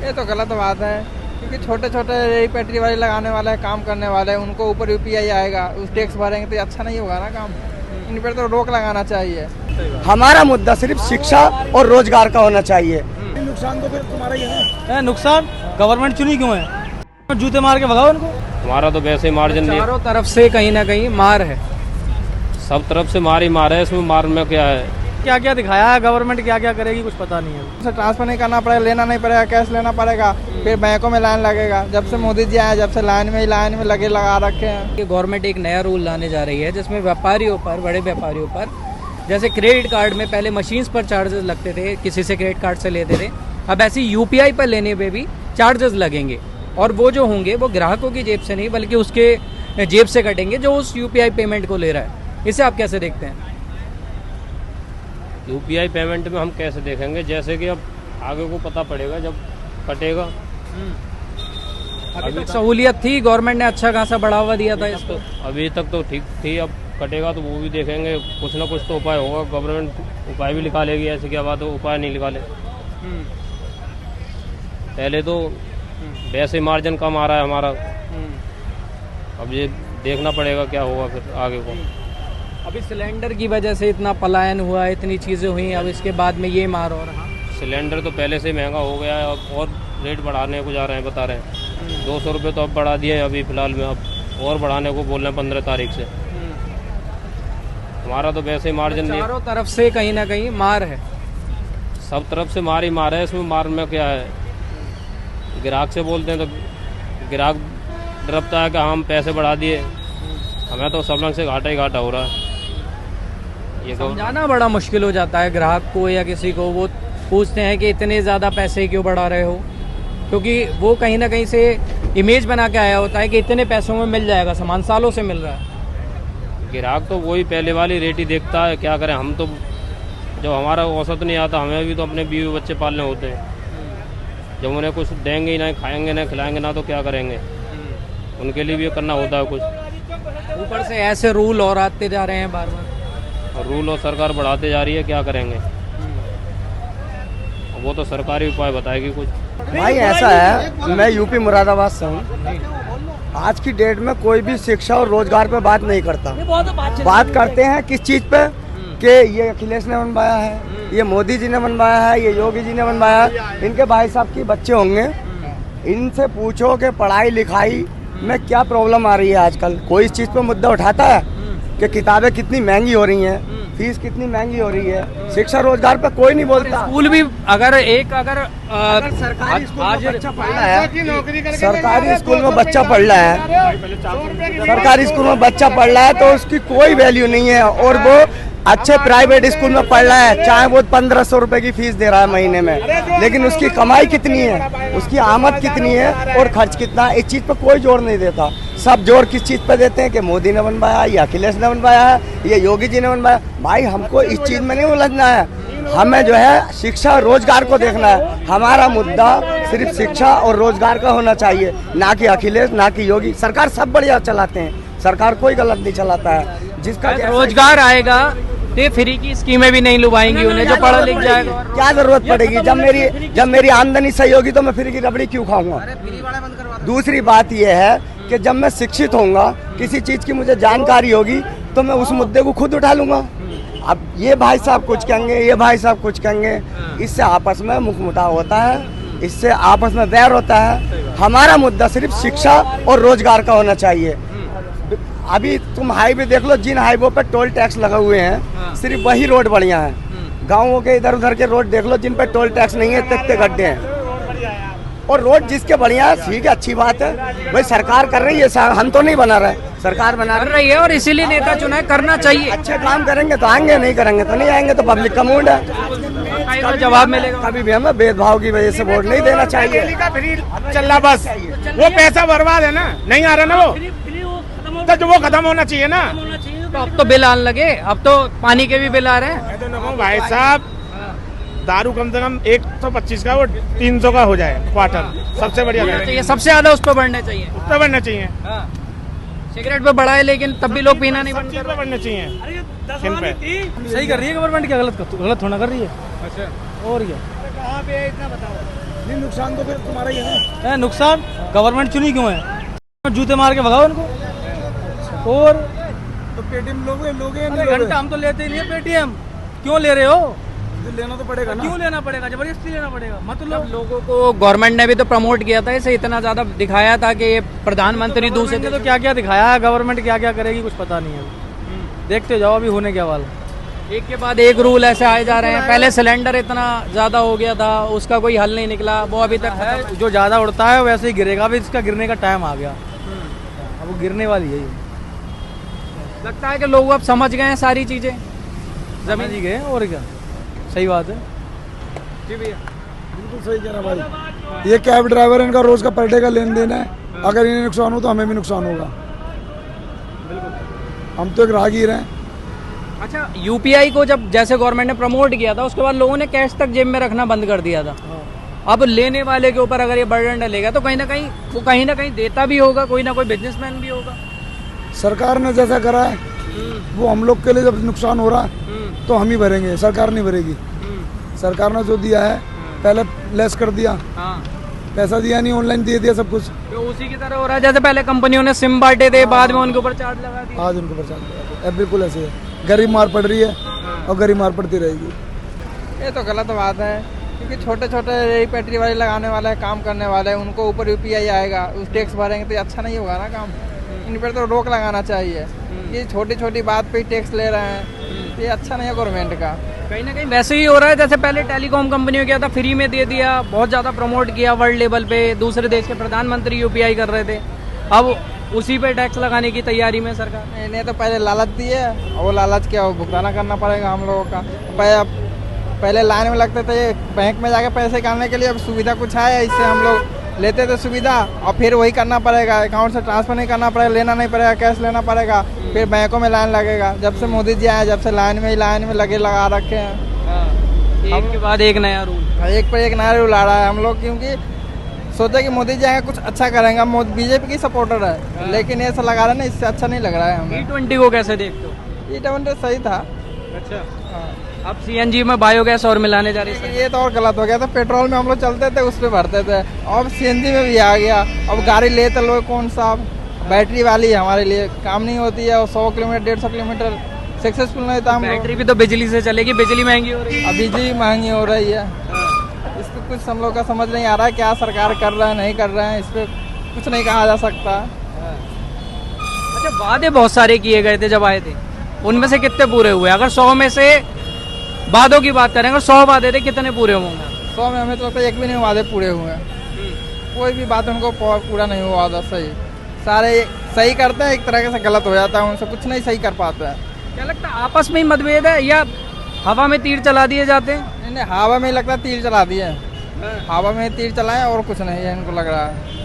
ये तो गलत बात है, क्योंकि छोटे छोटे यही पेट्री वाले लगाने वाले हैं, काम करने वाले हैं, उनको ऊपर यूपीआई आएगा, उस टैक्स भरेंगे तो अच्छा नहीं होगा ना काम। इन पर तो रोक लगाना चाहिए। हमारा मुद्दा सिर्फ शिक्षा और रोजगार का होना चाहिए। नुकसान तो फिर तुम्हारा ही है। नुकसान गवर्नमेंट चुनी क्यों है? जूते मार के भगाओ उनको। हमारा तो वैसे ही मार्जिन नहीं, चारों तरफ से कहीं ना कहीं मार है, सब तरफ से मार ही मार है। इसमें मार में क्या है, क्या क्या दिखाया है गवर्नमेंट, क्या क्या करेगी कुछ पता नहीं है। ट्रांसफर नहीं करना पड़ेगा, लेना नहीं पड़ेगा, कैश लेना पड़ेगा, फिर बैंकों में लाइन लगेगा। जब से मोदी जी आए जब से लाइन में लगा रखे हैं। कि गवर्नमेंट एक नया रूल लाने जा रही है जिसमें व्यापारियों पर, बड़े व्यापारियों पर, जैसे क्रेडिट कार्ड में पहले मशीन्स पर चार्जेस लगते थे, किसी से क्रेडिट कार्ड से लेते थे, अब ऐसी यूपीआई पर लेने पे भी चार्जेस लगेंगे, और वो जो होंगे वो ग्राहकों की जेब से नहीं बल्कि उसके जेब से कटेंगे जो उस यूपीआई पेमेंट को ले रहा है। इसे आप कैसे देखते हैं? यूपीआई पेमेंट में हम कैसे देखेंगे, जैसे कि अब आगे को पता पड़ेगा जब कटेगा। अभी तक सहूलियत थी, गवर्नमेंट ने अच्छा खासा बढ़ावा दिया था इसको। अभी तक तो ठीक थी, अब कटेगा तो वो भी देखेंगे, कुछ ना कुछ तो उपाय होगा। गवर्नमेंट उपाय भी निकालेगी, ऐसे क्या बात है उपाय नहीं निकाले। पहले तो वैसे ही मार्जिन कम आ रहा है हमारा, अब ये देखना पड़ेगा क्या होगा फिर आगे को। अभी सिलेंडर की वजह से इतना पलायन हुआ, इतनी चीज़ें हुई, अब इसके बाद में ये मार हो रहा। सिलेंडर तो पहले से महंगा हो गया है, अब और रेट बढ़ाने को जा रहे हैं, बता रहे हैं 200 रुपये तो अब बढ़ा दिए हैं अभी फ़िलहाल में, अब और बढ़ाने को बोल रहे हैं 15 तारीख से। हमारा तो वैसे ही मार्जिन नहीं, चारों तरफ से कहीं ना कहीं मार है, सब तरफ से मार ही मार है। इसमें मार में क्या है, ग्राहक से बोलते हैं तो ग्राहक डरता है कि हम पैसे बढ़ा दिए, हमें तो सब रंग से घाटा ही घाटा हो रहा है। ये समझाना बड़ा मुश्किल हो जाता है ग्राहक को या किसी को। वो पूछते हैं कि इतने ज़्यादा पैसे क्यों बढ़ा रहे हो, क्योंकि वो कहीं ना कहीं से इमेज बना के आया होता है कि इतने पैसों में मिल जाएगा सामान, सालों से मिल रहा है। ग्राहक तो वही पहले वाली रेट ही देखता है, क्या करें हम तो, जब हमारा औसत नहीं आता, हमें भी तो अपने बीवी बच्चे पालने होते हैं। जब उन्हें कुछ देंगे ही नहीं, खाएंगे ना, खिलाएंगे ना, तो क्या करेंगे, उनके लिए भी करना होता है कुछ। ऊपर से ऐसे रूल और आते जा रहे हैं बार बार, और रूल और सरकार बढ़ाते जा रही है, क्या करेंगे, वो तो सरकारी उपाय बताएगी कुछ। भाई ऐसा है, मैं यूपी मुरादाबाद से हूँ। आज की डेट में कोई भी शिक्षा और रोजगार पे बात नहीं करता। बात करते हैं किस चीज़ पे, कि ये अखिलेश ने बनवाया है, ये मोदी जी ने बनवाया है, ये योगी जी ने बनवाया है। इनके भाई साहब के बच्चे होंगे, इनसे पूछो कि पढ़ाई लिखाई में क्या प्रॉब्लम आ रही है आजकल। कोई इस चीज़ पे मुद्दा उठाता है कि किताबें कितनी महंगी हो रही हैं, फीस कितनी महंगी हो रही है। शिक्षा रोजगार पे कोई नहीं बोलता। स्कूल भी अगर सरकारी स्कूल में बच्चा पढ़ रहा है, सरकारी स्कूल में बच्चा पढ़ रहा है, सरकारी स्कूल में बच्चा पढ़ रहा है तो उसकी कोई वैल्यू नहीं है। और वो अच्छे प्राइवेट स्कूल में पढ़ रहा है, चाहे वो 1500 रुपए की फीस दे रहा है महीने में, लेकिन उसकी कमाई कितनी है, उसकी आमद कितनी है और खर्च कितना है, इस चीज़ पे कोई जोर नहीं देता। सब जोर किस चीज़ पे देते हैं कि मोदी ने बनवाया, या अखिलेश ने बनवाया है, ये योगी जी ने बनवाया। भाई हमको इस चीज़ में नहीं उलझना है, हमें जो है शिक्षा और रोजगार को देखना है। हमारा मुद्दा सिर्फ शिक्षा और रोजगार का होना चाहिए, ना कि अखिलेश, ना कि योगी। सरकार सब बढ़िया चलाते हैं, सरकार कोई गलत नहीं चलाता है। जिसका रोजगार आएगा तो फ्री की स्कीमें भी नहीं लुभाएंगी उन्हें, जो पढ़ा लिख जाएगा। क्या जरूरत पड़ेगी, जब मेरी आमदनी सही होगी तो मैं फ्री की रबड़ी क्यों खाऊंगा। दूसरी बात यह है कि जब मैं शिक्षित होऊंगा, किसी चीज की मुझे जानकारी होगी, तो मैं उस मुद्दे को खुद उठा लूंगा। अब ये भाई साहब कुछ कहेंगे, ये भाई साहब कुछ कहेंगे, इससे आपस में मुखमुटाव होता है, इससे आपस में वैर होता है। हमारा मुद्दा सिर्फ शिक्षा और रोजगार का होना चाहिए। अभी तुम हाईवे देख लो, जिन हाईवे पे टोल टैक्स लगे हुए हैं, सिर्फ वही रोड बढ़िया है। गाँवों के इधर उधर के रोड देख लो, जिन पे टोल टैक्स नहीं है, इतने गड्ढे हैं। और रोड जिसके बढ़िया है, ठीक है, अच्छी बात है भाई, सरकार कर रही है, हम तो नहीं बना रहे, सरकार बना रही है, और इसीलिए नेता चुनाव करना चाहिए। अच्छे काम करेंगे तो आएंगे, नहीं करेंगे तो नहीं आएंगे, तो पब्लिक का मूड है, जवाब मिलेगा। कभी भी हमें भेदभाव की वजह से वोट नहीं देना चाहिए। चल रहा बस, वो पैसा बर्बाद है ना, नहीं आ रहा ना वो, तो जो वो खत्म होना चाहिए ना। तो अब तो बिल आने लगे, अब तो पानी के भी बिल आ रहे हैं। भाई साहब, दारू कम से कम 125 का वो 300 का हो जाए क्वार्टर, सबसे बढ़िया चाहिए, सबसे ज्यादा उस पर बढ़ना चाहिए, उस पर बढ़ना चाहिए। सिगरेट पे बढ़ा है, लेकिन तब भी लोग पीना नहीं बंद कर। बढ़ना चाहिए। सही कर रही है गवर्नमेंट, क्या गलत थोड़ा कर रही है। अच्छा, और क्या कहाँ पे इतना बताओ। नहीं नुकसान तो फिर तुम्हारा ही है ना। नुकसान गवर्नमेंट चुनी क्यों है? जूते मार के भगाओ उनको। और तो पेटीएम लोगे अरे घंटा हम तो लेते ही नहीं है पेटीएम, क्यों ले रहे हो? लेना तो पड़ेगा ना। क्यों लेना पड़ेगा? जबरदस्ती लेना पड़ेगा, मत लो। लोगों को गवर्नमेंट ने भी तो प्रमोट किया था, इसे इतना ज्यादा दिखाया था कि ये प्रधानमंत्री दूसरे ने तो क्या क्या दिखाया है, गवर्नमेंट क्या क्या करेगी कुछ पता नहीं है। देखते जाओ अभी होने क्या वाला। एक के बाद एक रूल ऐसे आए जा रहे हैं। पहले सिलेंडर इतना ज्यादा हो गया था, उसका कोई हल नहीं निकला, वो अभी तक है जो ज्यादा उड़ता है वैसे ही गिरेगा। अभी इसका गिरने का टाइम आ गया, अब वो गिरने वाली है। लगता है कि लोग अब समझ गए हैं सारी चीजें, जमीन ही गए और क्या। सही बात है जी भैया, बिल्कुल सही कह रहा भाई। ये कैब ड्राइवर इनका रोज का पर डे का लेन देन है, अगर इन्हें नुकसान हो तो हमें भी नुकसान होगा। हम तो एक राहगीर हैं। अच्छा, यूपीआई को जब जैसे गवर्नमेंट ने प्रमोट किया था उसके बाद लोगों ने कैश तक जेब में रखना बंद कर दिया था। अब लेने वाले के ऊपर अगर ये बर्डन डलेगा तो कहीं ना कहीं देता भी होगा, कोई ना कोई बिजनेसमैन भी होगा। सरकार ने जैसा करा है वो हम लोग के लिए जब नुकसान हो रहा है तो हम ही भरेंगे, सरकार नहीं भरेगी। सरकार ने जो दिया है पहले लेस कर दिया, पैसा दिया नहीं, ऑनलाइन दे दिया सब कुछ। तो उसी की तरह हो रहा है जैसे पहले कंपनियों ने सिम बांटे थे, बाद में उनके ऊपर चार्ज लगा दिया। आज उनको परेशान किया, अब बिल्कुल ऐसे है। गरीब मार पड़ रही है और गरीब मार पड़ती रहेगी। ये तो गलत बात है, क्योंकि छोटे छोटे रेडी पटरी वाले लगाने वाले हैं, काम करने वाले हैं, उनको ऊपर यूपीआई आएगा, उस टैक्स भरेंगे तो अच्छा नहीं होगा ना काम। इन पर तो रोक लगाना चाहिए। ये छोटी छोटी बात पे टैक्स ले रहे हैं, ये अच्छा नहीं है गवर्नमेंट का। कहीं ना कहीं वैसे ही हो रहा है जैसे पहले टेलीकॉम कंपनियों क्या था, फ्री में दे दिया, बहुत ज्यादा प्रमोट किया वर्ल्ड लेवल पे, दूसरे देश के प्रधानमंत्री यूपीआई कर रहे थे, अब उसी पे टैक्स लगाने की तैयारी में सरकार। इन्हें तो पहले लालच दिए, और वो लालच क्या वो भुगताना करना पड़ेगा हम लोगों का। पहले लाइन में लगते थे बैंक में जाके पैसे निकालने के लिए, अब सुविधा कुछ है, इससे हम लोग लेते थे सुविधा, और फिर वही करना पड़ेगा, अकाउंट से ट्रांसफर नहीं करना पड़ेगा, लेना नहीं पड़ेगा, कैश लेना पड़ेगा, फिर बैंकों में लाइन लगेगा। जब से मोदी जी आए जब से लाइन में लगा रखे हैं। एक के बाद एक नया रूल, एक पर एक नया रूल आ रहा है। हम लोग क्योंकि सोचे कि मोदी जी आएंगे कुछ अच्छा करेंगे, बीजेपी की सपोर्टर है, लेकिन ऐसा लगा रहा है ना, इससे अच्छा नहीं लग रहा है हमें। E20 को कैसे देखते हो? E20 सही था। अच्छा, अब सीएनजी में बायोगैस और मिलाने जा रही है। ये तो और गलत हो गया था। पेट्रोल में हम लोग चलते थे उस पर भरते थे, अब सीएनजी में भी आ गया। अब गाड़ी लेते लोग कौन सा, बैटरी वाली हमारे लिए काम नहीं होती है, और 100 किलोमीटर 150 किलोमीटर सक्सेसफुल नहीं था। बैटरी भी तो बिजली से चलेगी, बिजली महंगी हो रही है। अब बिजली महंगी हो रही है, इस पर कुछ हम लोग का समझ नहीं आ रहा है, क्या सरकार कर रहा है नहीं कर रहे हैं, इस पर कुछ नहीं कहा जा सकता। अच्छा, वादे बहुत सारे किए गए थे जब आए थे, उनमें से कितने पूरे हुए? अगर 100 में से वादों की बात करें, अगर 100 वादे थे कितने पूरे होंगे? 100 में हमें तो लगता है एक भी नहीं वादे पूरे हुए हैं। कोई भी बात उनको पूरा नहीं हुआ वादा सही। सारे सही करते हैं, एक तरह से गलत हो जाता है, उनसे कुछ नहीं सही कर पाते हैं। क्या लगता है आपस में ही मतभेद है या हवा में तीर चला दिए जाते हैं? हवा में लगता है तीर चला दिए, हवा में तीर चलाएं और कुछ नहीं है इनको लग रहा है।